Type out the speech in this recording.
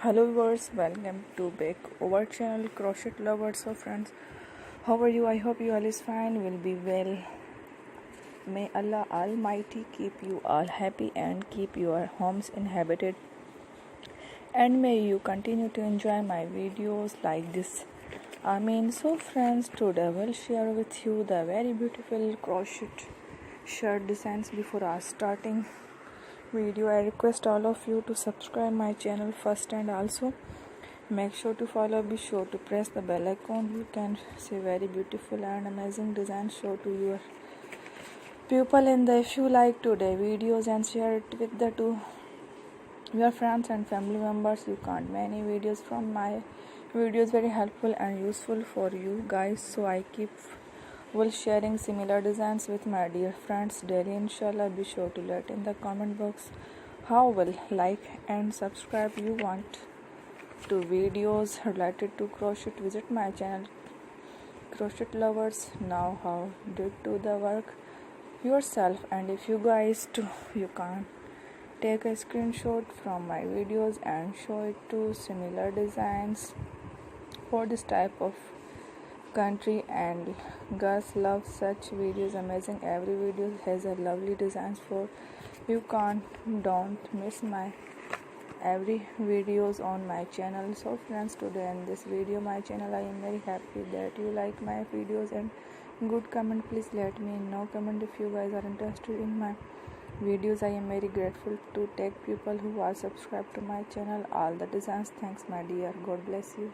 Hello viewers, welcome to back our channel Crochet Lovers. So friends, how are you? I hope you all is fine, will be well. May Allah Almighty keep you all happy and keep your homes inhabited, and may you continue to enjoy my videos like this. So friends, today I will share with you the very beautiful crochet shirt designs. Before us starting video, I request all of you to subscribe my channel first, and also make sure to follow. Be sure to press the bell icon. You can see very beautiful and amazing designs show to your people. And if you like today videos and share it with the to your friends and family members, you can't many videos from my videos very helpful and useful for you guys. So I keep will sharing similar designs with my dear friends daily, inshallah. Be sure to let in the comment box how will like and subscribe you want to videos related to crochet. Visit my channel Crochet Lovers. Now how do the work yourself, and if you guys too, you can take a screenshot from my videos and show it to similar designs for this type of country, and girls love such videos. Amazing, every video has a lovely designs for you. Don't miss my every videos on my channel. So friends, today in this video my channel, I am very happy that you like my videos, and good comment, please let me know comment if you guys are interested in my videos. I am very grateful to take people who are subscribed to my channel all the designs. Thanks my dear, God bless you.